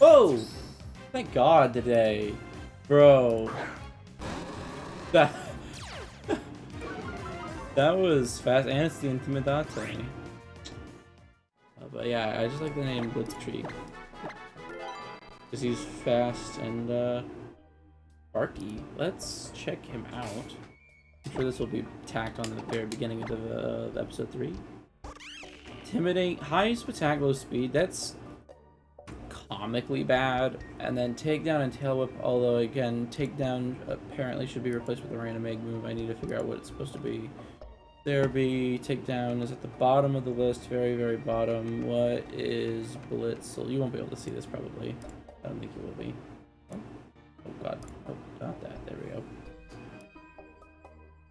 Oh! Thank God today. Bro. That... that was fast, and it's the Intimidate. But yeah, I just like the name BLITZKRIEG. Because he's fast and, barky. Let's check him out. I'm sure this will be tacked on the very beginning of episode 3. Intimidate, highest attack, low speed. That's comically bad. And then takedown and tail whip, although again, takedown apparently should be replaced with a random egg move. I need to figure out what it's supposed to be. There be takedown is at the bottom of the list, very, very bottom. What is Blitzle? You won't be able to see this probably. I don't think you will be. Oh, oh god. Oh, not that. There we go.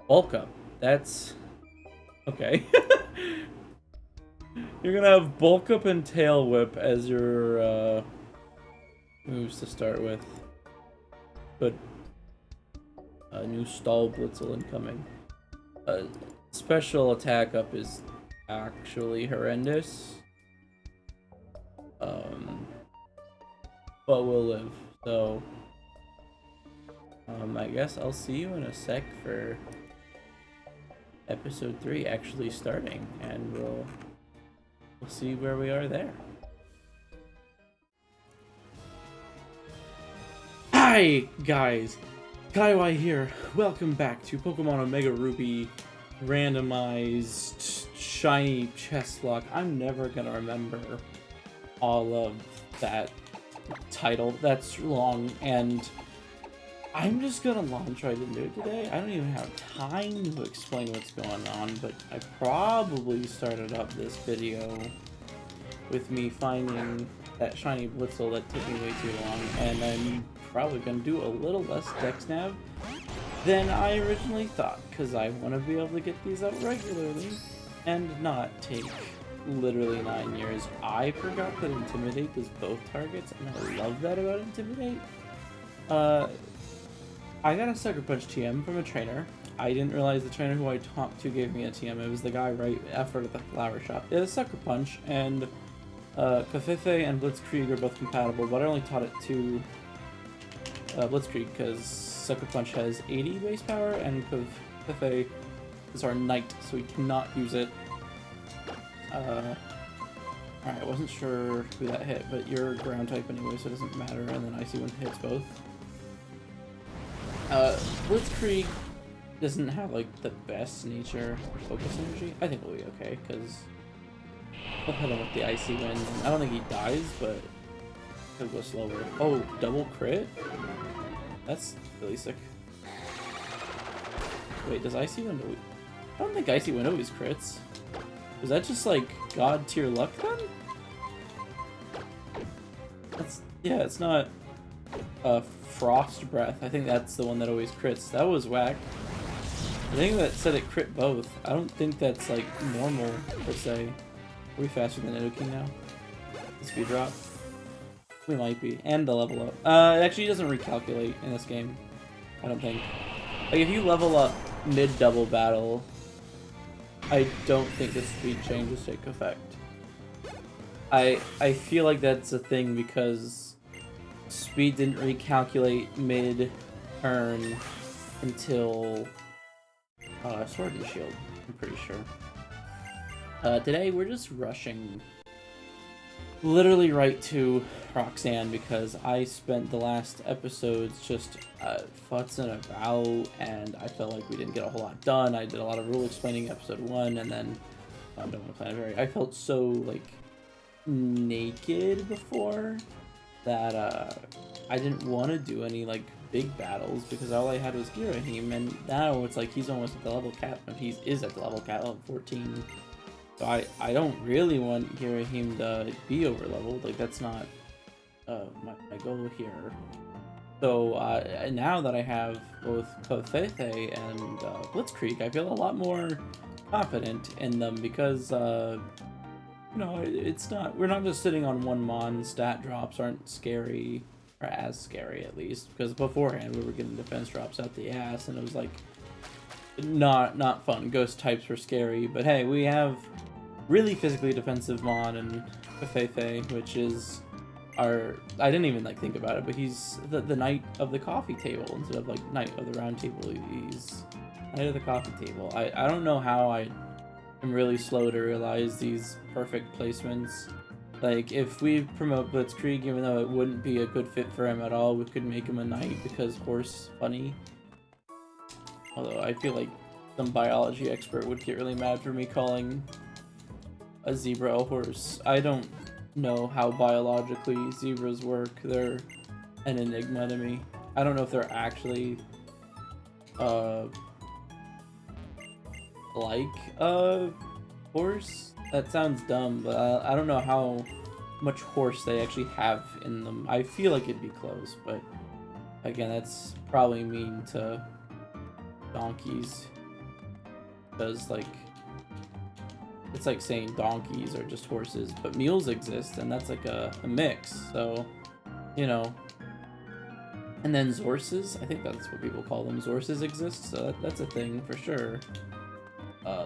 Bulk up. That's okay. You're gonna have bulk up and tail whip as your moves to start with. But a new stall Blitzle incoming. Special attack up is actually horrendous. But we'll live. So I guess I'll see you in a sec for episode 3 actually starting, and we'll see where we are there. Hi guys, Kaiwai here. Welcome back to Pokemon Omega Ruby Randomized Shiny Chesslocke. I'm never gonna remember all of that title. That's long, and I'm just gonna launch right into it today. I don't even have time to explain what's going on, but I probably started up this video with me finding that shiny Blitzle that took me way too long, and I'm probably gonna do a little less dex nav than I originally thought, because I want to be able to get these out regularly and not take literally 9 years. I forgot that Intimidate does both targets, and I love that about Intimidate. I got a Sucker Punch TM from a trainer. I didn't realize the trainer who I talked to gave me a TM. It was the guy right after at the flower shop. It was Sucker Punch, and Covfefe and BLITZKRIEG are both compatible, but I only taught it to BLITZKRIEG because Sucker Punch has 80 base power, and Covfefe is our knight, so we cannot use it. Alright, I wasn't sure who that hit, but you're ground type anyway, so it doesn't matter, and then Icy Wind hits both. BLITZKRIEG doesn't have, like, the best nature focus energy. I think we'll be okay, because we'll hit him with the Icy Wind. I don't think he dies, but he'll go slower. Oh, double crit? That's really sick. Wait, does Icy Wind always... I don't think Icy Wind always crits. Was that just, like, god tier luck, then? That's... yeah, it's not... Frost Breath. I think that's the one that always crits. That was whack. I think that said it crit both. I don't think that's, like, normal, per se. Are we faster than Nidoking now? The speed drop? We might be. And the level up. It actually doesn't recalculate in this game. I don't think. Like, if you level up mid-double battle, I don't think the speed changes take effect. I feel like that's a thing because speed didn't recalculate mid-turn until Sword and Shield, I'm pretty sure. Today we're just rushing literally right to Roxanne because I spent the last episodes just futzing about, and I felt like we didn't get a whole lot done. I did a lot of rule explaining episode 1, and then I don't want to plan I felt so like naked before that I didn't want to do any like big battles because all I had was Girahim, and now it's like he's almost at the level cap, and he is at the level cap level 14. So I don't really want Girahim to be over leveled. Like that's not my goal here. So now that I have both Covfefe and BLITZKRIEG, I feel a lot more confident in them because you know, it's not, we're not just sitting on one mon. Stat drops aren't scary, or as scary at least, because beforehand we were getting defense drops out the ass and it was like not fun. Ghost types were scary, but hey, we have really physically defensive mon and Covfefe, which is are, I didn't even like think about it, but he's the knight of the coffee table instead of like knight of the round table. He's knight of the coffee table. I don't know how I am really slow to realize these perfect placements. Like, if we promote Blitzkrieg, even though it wouldn't be a good fit for him at all, we could make him a knight because horse funny. Although I feel like some biology expert would get really mad for me calling a zebra a horse. I don't know how biologically zebras work. They're an enigma to me. I don't know if they're actually like a horse. That sounds dumb, but I don't know how much horse they actually have in them. I feel like it'd be close, but again, that's probably mean to donkeys, because like it's like saying donkeys are just horses, but mules exist, and that's like a mix, so you know. And then zorses, I think that's what people call them. Zorses exist, so that's a thing for sure.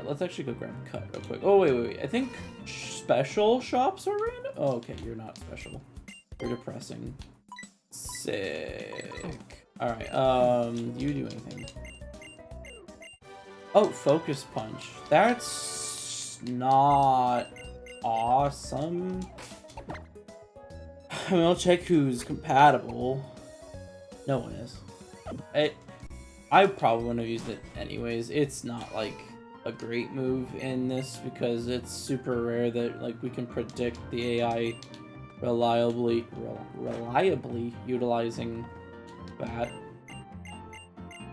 Let's actually go grab a cut real quick. Oh, wait. I think special shops are random? Oh, okay, you're not special. You're depressing. Sick. Alright, do you do anything? Oh, focus punch. That's not awesome. I mean, I'll check who's compatible. No one is. I probably wouldn't have used it anyways. It's not like a great move in this because it's super rare that like we can predict the AI reliably utilizing that.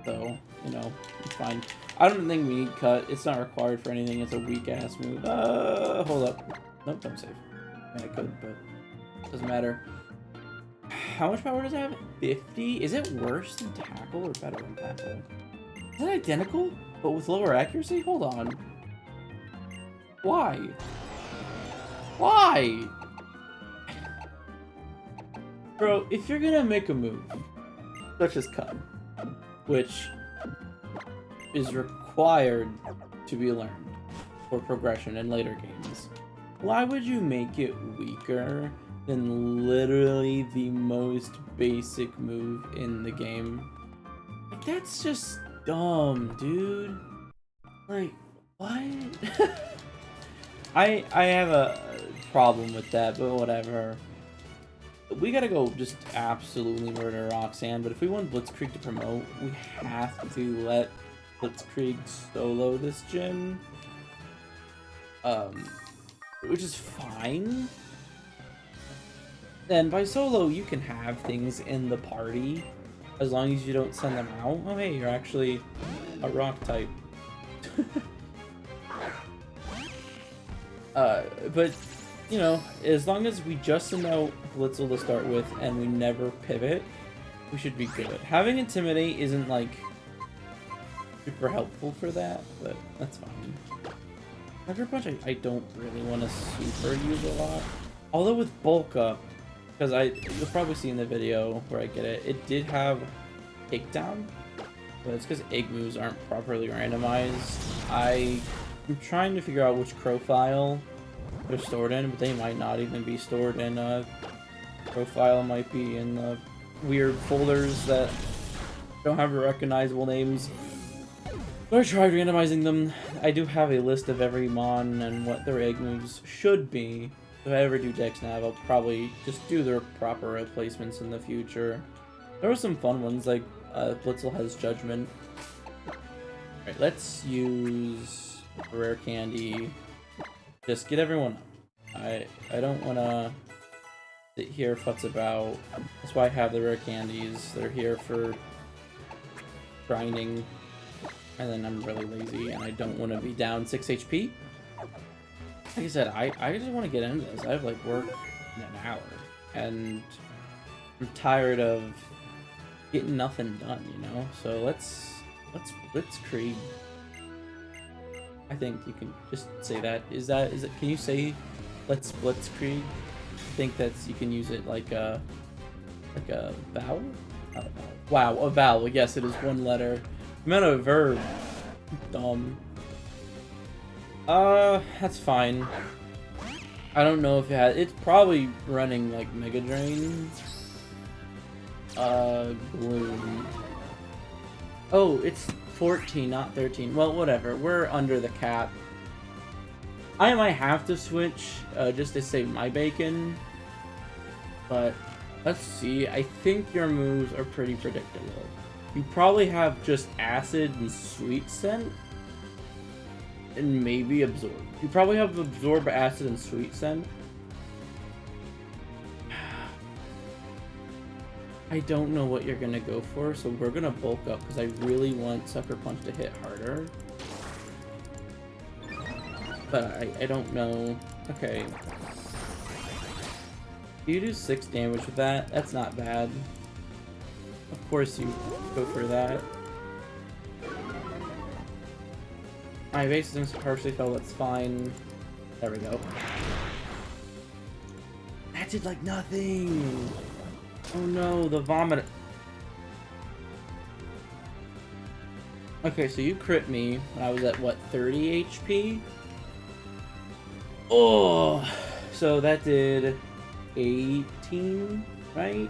So, you know, it's fine. I don't think we need cut. It's not required for anything. It's a weak ass move. Hold up. Nope, don't save. I mean, I could, but doesn't matter. How much power does it have? 50? Is it worse than tackle or better than tackle? Is it identical, but with lower accuracy? Hold on. Why? Why? Bro, if you're gonna make a move, such as cut, which is required to be learned for progression in later games, why would you make it weaker than literally the most basic move in the game? Like, that's just dumb, dude. Like, what? I have a problem with that, but whatever. We gotta go just absolutely murder Roxanne, but if we want Blitzkrieg to promote, we have to let Blitzkrieg solo this gym. Which is fine. And by solo, you can have things in the party as long as you don't send them out. Oh, hey, you're actually a rock type. But, you know, as long as we just send out Blitzle to start with and we never pivot, we should be good. Having Intimidate isn't, like, super helpful for that, but that's fine. Sucker Punch, I don't really want to super use a lot. Although with Bulk Up, because you'll probably see in the video where I get it, it did have takedown, but it's because egg moves aren't properly randomized. I'm trying to figure out which profile they're stored in, but they might not even be stored in a profile. Might be in the weird folders that don't have recognizable names. But I tried randomizing them. I do have a list of every mon and what their egg moves should be. If I ever do Dex Nav, I'll probably just do their proper replacements in the future. There were some fun ones, like Blitzle has Judgment. Alright, let's use Rare Candy. Just get everyone up. I don't want to sit here futz about. That's why I have the Rare Candies. They're here for grinding. And then I'm really lazy and I don't want to be down 6 HP. Like I said, I just want to get into this. I have like work in an hour. And I'm tired of getting nothing done, you know? So let's Blitzkrieg. I think you can just say that. Is it, can you say let's Blitzkrieg? I think that's, you can use it like a vowel? Not a vowel. Wow, a vowel. Yes, it is one letter. I meant a verb. Dumb. That's fine. I don't know if it has. It's probably running like Mega Drain. Gloom. Oh, it's 14, not 13. Well, whatever. We're under the cap. I might have to switch just to save my bacon. But let's see. I think your moves are pretty predictable. You probably have just Acid and Sweet Scent. And maybe Absorb. You probably have Absorb, Acid, and Sweet Scent. I don't know what you're gonna go for, so we're gonna bulk up because I really want Sucker Punch to hit harder. But I don't know. Okay. You do 6 damage with that. That's not bad. Of course you go for that. My base is partially fell, that's fine. There we go. That did like nothing! Oh no, the vomit. Okay, so you crit me when I was at what, 30 HP? Oh! So that did 18, right?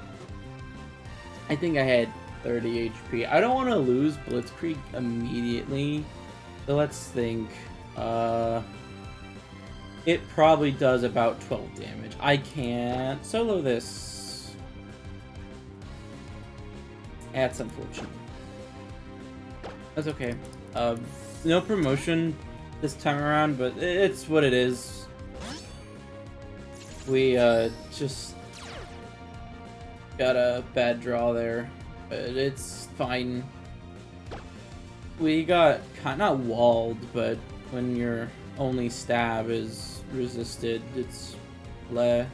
I think I had 30 HP. I don't want to lose Blitzkrieg immediately. So let's think. It probably does about 12 damage. I can't solo this. That's unfortunate. That's okay. No promotion this time around, but it's what it is. We just got a bad draw there, but it's fine. We got not walled, but when your only stab is resisted, it's bleh.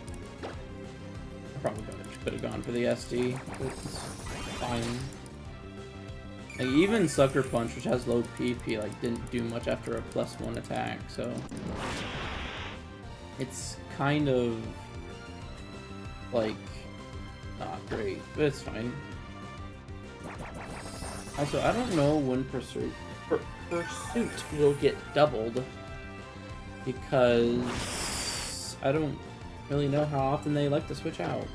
I probably could have gone for the SD, but it's fine. Like, even Sucker Punch, which has low PP, like didn't do much after a +1 attack, so it's kind of like not great, but it's fine. Also, I don't know when Pursuit will get doubled, because I don't really know how often they like to switch out.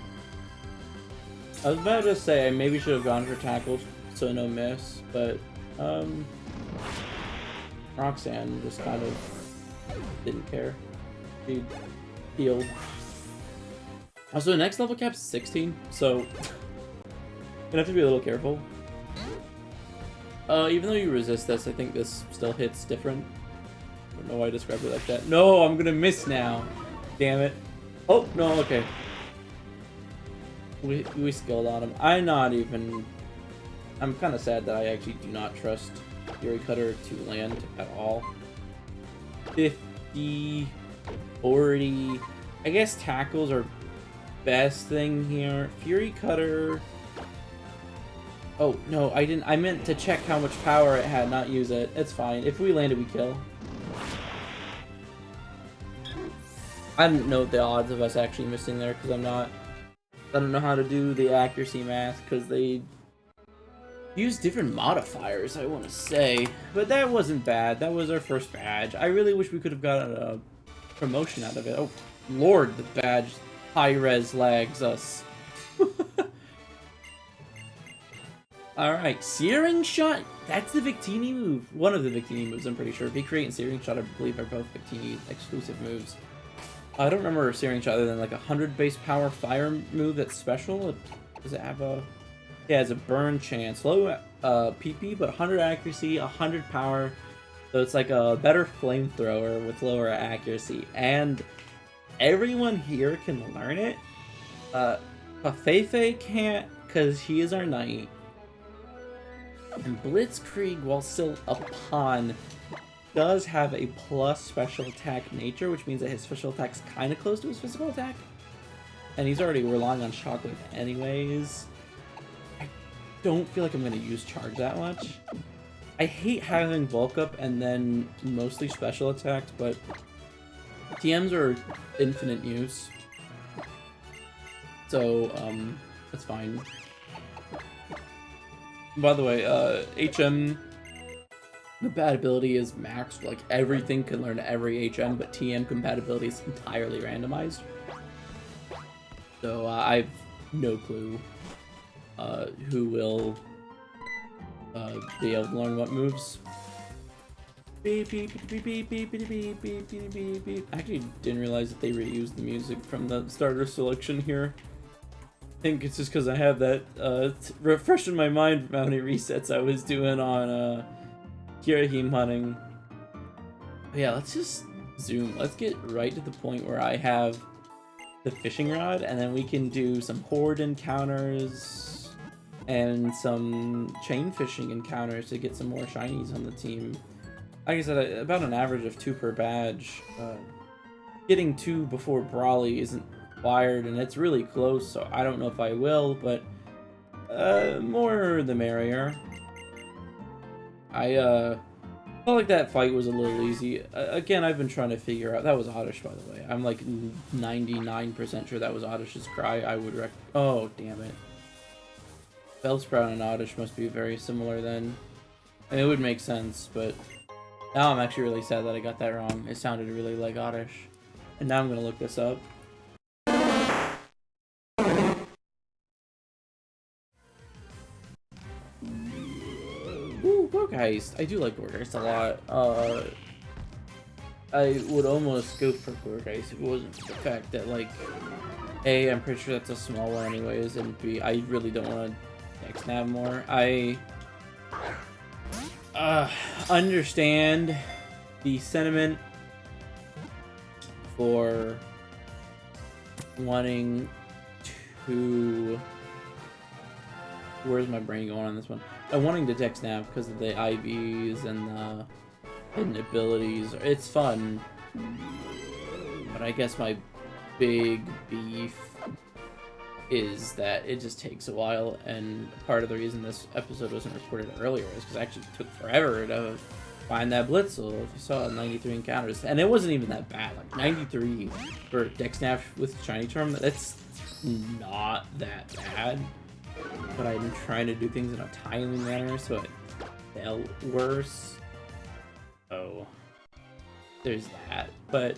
I was about to say I maybe should have gone for tackles, so no miss, but Roxanne just kind of didn't care. She healed. Also, the next level cap's 16, so gonna have to be a little careful. Even though you resist this, I think this still hits different. I don't know why I described it like that. No, I'm gonna miss now. Damn it. Oh, no, okay. We skilled on him. I'm kind of sad that I actually do not trust Fury Cutter to land at all. 50, 40. I guess tackles are best thing here. Fury Cutter. Oh, no, I didn't. I meant to check how much power it had, not use it. It's fine. If we landed, we kill. I didn't know the odds of us actually missing there because I don't know how to do the accuracy math because they use different modifiers, I want to say. But that wasn't bad. That was our first badge. I really wish we could have gotten a promotion out of it. Oh, Lord, the badge high-res lags us. Alright, Searing Shot. That's the Victini move. One of the Victini moves, I'm pretty sure. Victory and Searing Shot, I believe, are both Victini exclusive moves. I don't remember Searing Shot other than like a 100 base power fire move that's special. Does it have a... Yeah, it's a burn chance. Low PP, but 100 accuracy, 100 power. So it's like a better flamethrower with lower accuracy. And everyone here can learn it. Pafefe can't, because he is our knight. And Blitzkrieg, while still a pawn, does have a plus special attack nature, which means that his special attack's kind of close to his physical attack. And he's already relying on Shockwave anyways. I don't feel like I'm going to use Charge that much. I hate having bulk up and then mostly special attacks, but TMs are infinite use. So, that's fine. By the way, HM compatibility is maxed. Like, everything can learn every HM, but TM compatibility is entirely randomized. So I've no clue who will be able to learn what moves. Beep, beep, beep, beep, beep, beep, beep, beep, beep, beep, beep. I actually didn't realize that they reused the music from the starter selection here. I think it's just because I have that refreshed in my mind from how many resets I was doing on Kirahim hunting. But yeah, let's just zoom. Let's get right to the point where I have the fishing rod, and then we can do some horde encounters and some chain fishing encounters to get some more shinies on the team. Like I said, about an average of 2 per badge. Getting 2 before Brawly isn't required, and it's really close, so I don't know if I will, but more the merrier. I felt like that fight was a little easy. Again, I've been trying to figure out... That was Oddish, by the way. I'm like 99% sure that was Oddish's cry. I would Oh, damn it. Bellsprout and Oddish must be very similar then. And it would make sense, but... Now I'm actually really sad that I got that wrong. It sounded really like Oddish. And now I'm gonna look this up. Ooh, Rook Heist. I do like Rook Heist a lot. I would almost go for Rook Heist if it wasn't for the fact that, like, A, I'm pretty sure that's a small one anyways, and B, I really don't want to X-Nav more. I understand the sentiment for wanting to... Where's my brain going on this one? Wanting to text nav because of the IVs and the hidden abilities. It's fun, but I guess my big beef is that it just takes a while, and part of the reason this episode wasn't recorded earlier is because it actually took forever to find that Blitzle. If you saw 93 encounters, and it wasn't even that bad. Like 93 for Dexnaf with Shiny Charm, that's not that bad. But I'm trying to do things in a timely manner, so it felt worse. Oh, there's that. But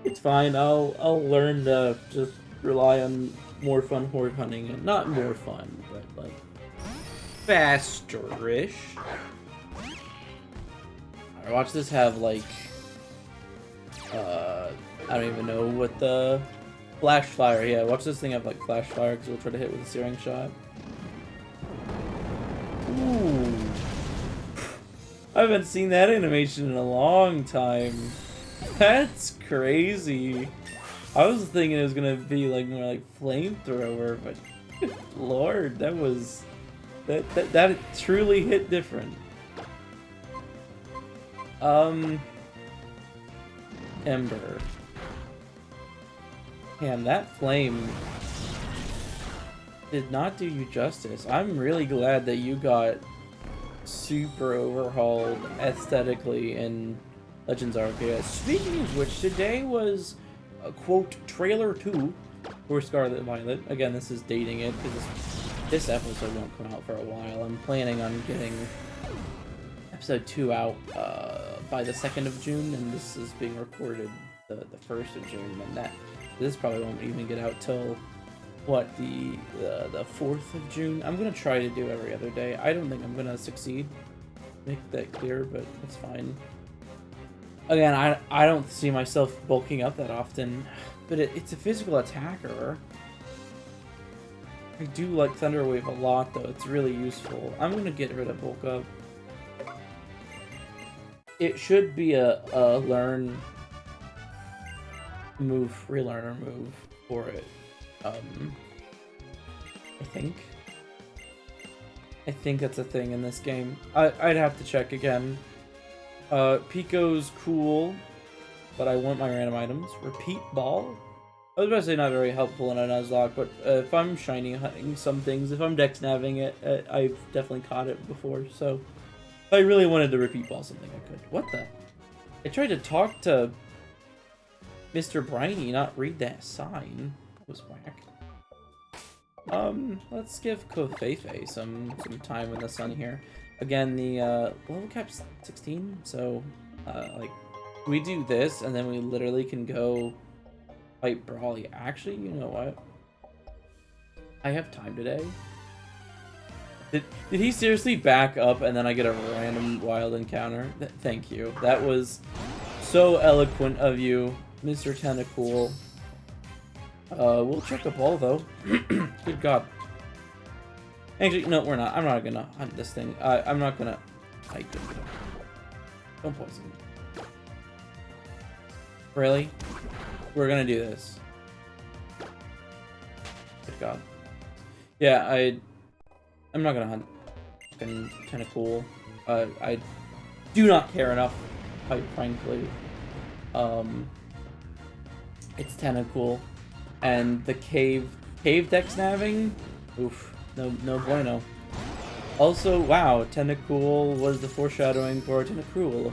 it's fine. I'll learn to just rely on more fun horde hunting, and not more fun, but like faster-ish. Alright, watch this have like I don't even know what the flash fire. Yeah, watch this thing have like flash fire because we'll try to hit with a searing shot. Ooh, I haven't seen that animation in a long time. That's crazy. I was thinking it was gonna be like more like flamethrower, but good lord, that was that truly hit different. Ember. Damn, that flame did not do you justice. I'm really glad that you got super overhauled aesthetically in Legends Arceus. Speaking of which, today was a quote trailer 2 for Scarlet Violet. Again, this is dating it because this episode won't come out for a while. I'm planning on getting episode 2 out by the 2nd of June, and this is being recorded the 1st of June, and this probably won't even get out till what, the 4th of June. I'm gonna try to do every other day. I don't think I'm gonna succeed, make that clear, but it's fine. Again, I don't see myself bulking up that often, but it's a physical attacker. I do like Thunder Wave a lot, though. It's really useful. I'm gonna get rid of bulk up. It should be a learn move, relearner move for it. I think that's a thing in this game. I'd have to check again. Pico's cool, but I want my random items. Repeat ball? I was about to say not very helpful in a Nuzlocke, but if I'm shiny hunting some things, if I'm dex navving it, I've definitely caught it before, so if I really wanted to repeat ball something, I could. What the? I tried to talk to Mr. Briny, not read that sign. That was whack. Let's give Kofefe some time in the sun here. Again, the level cap's 16, so like we do this and then we literally can go fight Brawly. Actually, you know what? I have time today. Did he seriously back up and then I get a random wild encounter? Thank you. That was so eloquent of you, Mr. Tentacool. We'll check a ball though. Good God. Actually, no, we're not. I'm not gonna hunt this thing. I'm not gonna. Don't poison me. Really? We're gonna do this. Good God. Yeah, I'm not gonna hunt fucking Tentacool. I do not care enough, quite frankly. It's Tentacool. And the cave deck snapping? Oof. No bueno. Also, wow, Tentacool was the foreshadowing for Tentacruel.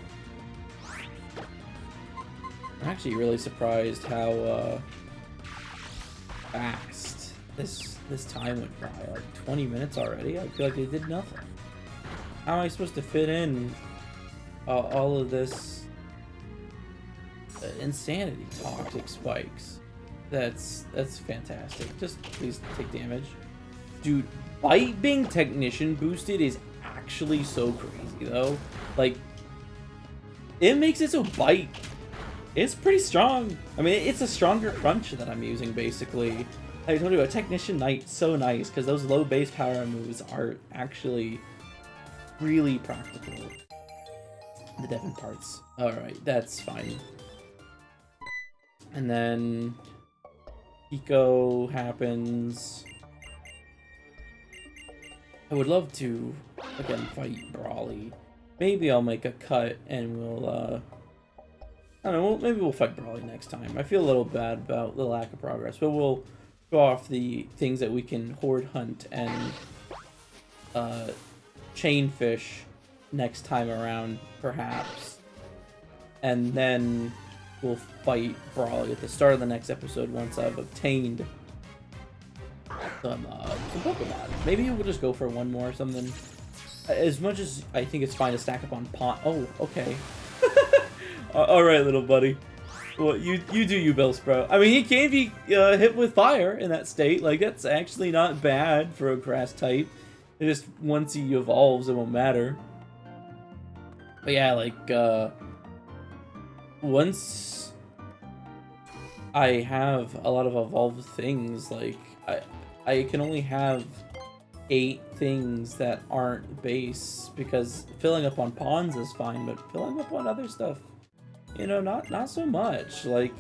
I'm actually really surprised how fast this time went by. Like 20 minutes already? I feel like they did nothing. How am I supposed to fit in all of this insanity? Toxic spikes. That's fantastic. Just please take damage. Dude, Bite being Technician boosted is actually so crazy, though. Like, it makes it so Bite is pretty strong. I mean, it's a stronger crunch that I'm using, basically. I told you, a Technician Knight's so nice, because those low base power moves are actually really practical. The Devon parts. Alright, that's fine. And then Eco happens. I would love to, again, fight Brawly. Maybe I'll make a cut and we'll, I don't know, maybe we'll fight Brawly next time. I feel a little bad about the lack of progress, but we'll go off the things that we can horde hunt and, chain fish next time around, perhaps. And then we'll fight Brawly at the start of the next episode once I've obtained some Pokemon. Maybe we'll just go for one more or something. As much as I think it's fine to stack up on Pond. Oh, okay. Alright, little buddy. Well, you do you, Bellsprout. I mean, he can be hit with fire in that state. Like, that's actually not bad for a grass type. It just, once he evolves, it won't matter. But yeah, like, once I have a lot of evolved things, like, I can only have 8 things that aren't base, because filling up on pawns is fine, but filling up on other stuff, you know, not so much. Like,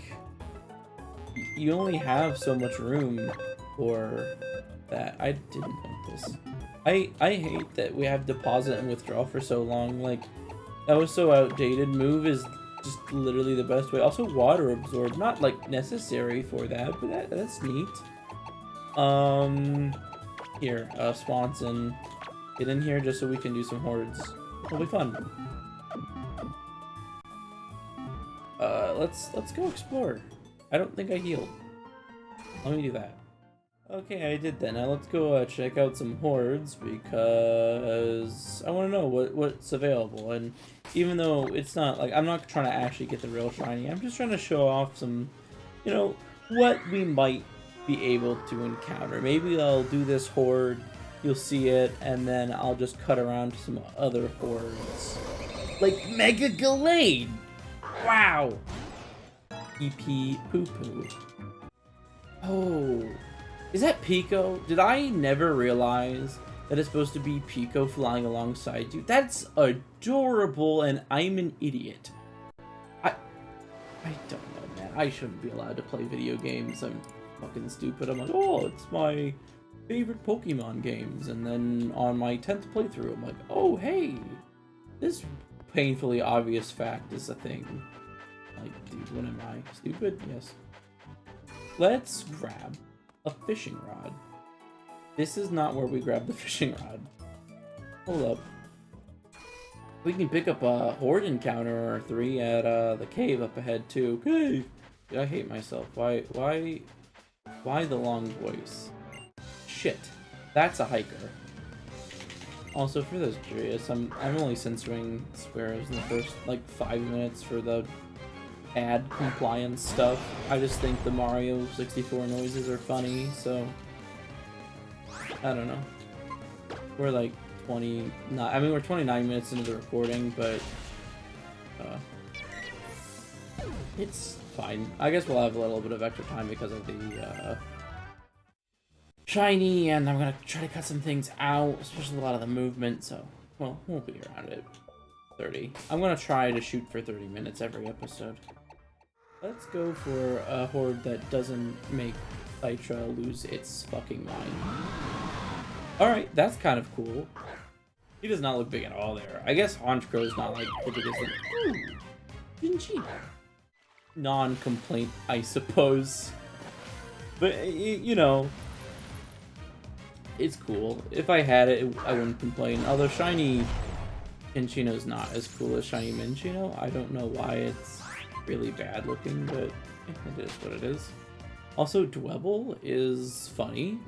you only have so much room for that. I didn't want this. I hate that we have deposit and withdraw for so long. Like, that was so outdated. Move is just literally the best way. Also, water absorb, not like necessary for that, but that's neat. Here, Swanson, get in here just so we can do some hordes. It'll be fun. Let's go explore. I don't think I healed. Let me do that. Okay, I did that. Now let's go check out some hordes, because I want to know what's available. And even though it's not like, I'm not trying to actually get the real shiny, I'm just trying to show off some, you know, what we might be able to encounter. Maybe I'll do this horde, you'll see it, and then I'll just cut around to some other hordes. Like Mega Gallade! Wow! EP Poo Poo. Oh, is that Pico? Did I never realize that it's supposed to be Pico flying alongside you? That's adorable, and I'm an idiot. I don't know, man. I shouldn't be allowed to play video games. I'm fucking stupid. I'm like, oh, it's my favorite Pokemon games, and then on my 10th playthrough, I'm like, oh, hey, this painfully obvious fact is a thing. Like, dude, what am I? Stupid? Yes. Let's grab a fishing rod. This is not where we grab the fishing rod. Hold up. We can pick up a horde encounter or 3 at the cave up ahead too. Cave! I hate myself. Why the long voice? Shit. That's a hiker. Also, for those curious, I'm only censoring swears in the first like 5 minutes for the ad compliance stuff. I just think the Mario 64 noises are funny, so I don't know. We're like 29 minutes into the recording, but it's fine. I guess we'll have a little bit of extra time because of the shiny, and I'm gonna try to cut some things out, especially a lot of the movement, so, well, we'll be around it. 30. I'm gonna try to shoot for 30 minutes every episode. Let's go for a horde that doesn't make Citra lose its fucking mind. Alright, that's kind of cool. He does not look big at all there. I guess Honchcrow's not like the biggest thing. Ooh, Vinci. Non-complaint, I suppose. But, you know, it's cool. If I had it, I wouldn't complain. Although shiny Minchino's not as cool as shiny Minchino. I don't know why it's really bad looking, but it is what it is. Also, Dwebble is funny.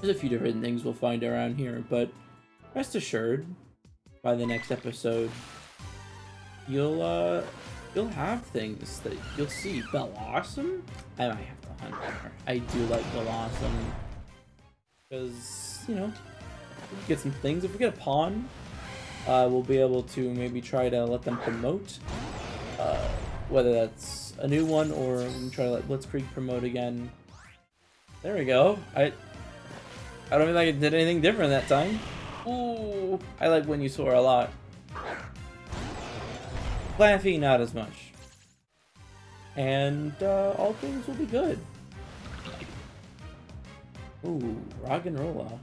There's a few different things we'll find around here, but rest assured, by the next episode, you'll have things that you'll see. Blossom? I might have to hunt more. I do like Blossom. Because, you know, we'll get some things. If we get a pawn, we'll be able to maybe try to let them promote. Whether that's a new one or we can try to let BLITZKRIEG promote again. There we go. I don't think I did anything different that time. Ooh, I like when you soar a lot. Flaffy, not as much. And all things will be good. Ooh, Roggenrola.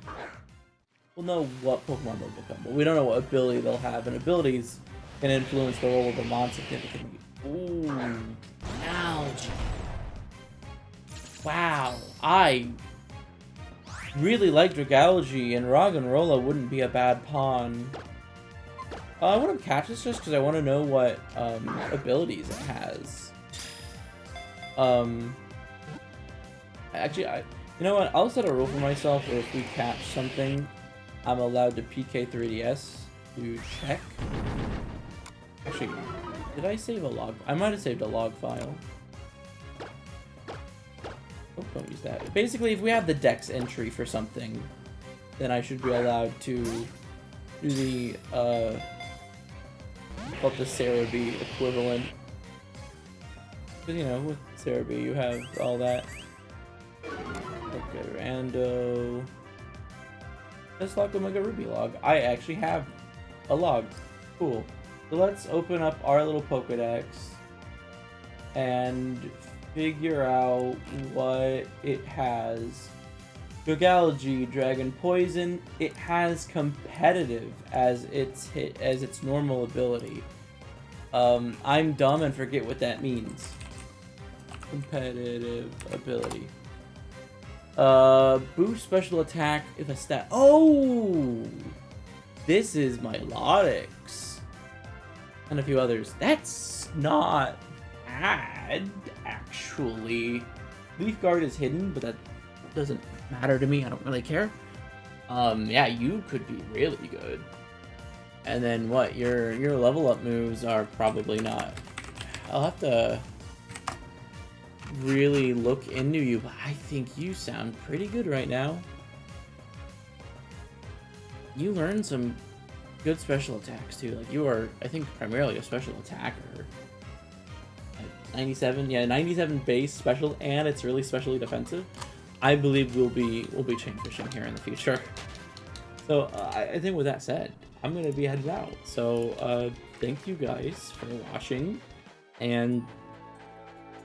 We'll know what Pokemon they'll become, but we don't know what ability they'll have, and abilities can influence the role of the mon significantly. Ooh, ouch. Wow, I really like Dragalge, and Roggenrola wouldn't be a bad pawn. I want to catch this just because I want to know what abilities it has. Actually, you know what? I'll set a rule for myself where if we catch something, I'm allowed to PK 3DS to check. Actually, did I save a log? I might have saved a log file. Oh, don't use that. Basically, if we have the dex entry for something, then I should be allowed to do the, what the Cerebi equivalent. Because, you know, with Cerebi, you have all that. Okay, Rando. Chesslocke Omega Ruby log. I actually have a log. Cool. So let's open up our little Pokedex and figure out what it has. Dragalge, Dragon Poison. It has competitive as its normal ability. I'm dumb and forget what that means. Competitive ability. Boost special attack if a stat. Oh! This is Milotics. And a few others. That's not bad, actually. Leaf Guard is hidden, but that doesn't matter to me. I don't really care. Yeah, you could be really good. And then what? Your level up moves are probably not. I'll have to really look into you, but I think you sound pretty good right now. You learn some good special attacks too. Like you are, I think, primarily a special attacker. 97, yeah, 97 base special, and it's really specially defensive. I believe we'll be chain fishing here in the future. So I think with that said, I'm gonna be headed out. So thank you guys for watching, and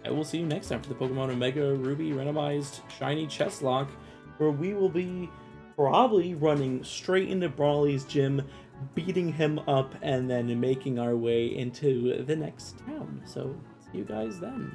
I will see you next time for the Pokemon Omega Ruby Randomized Shiny Chesslocke, where we will be probably running straight into Brawly's gym, beating him up, and then making our way into the next town. So see you guys then.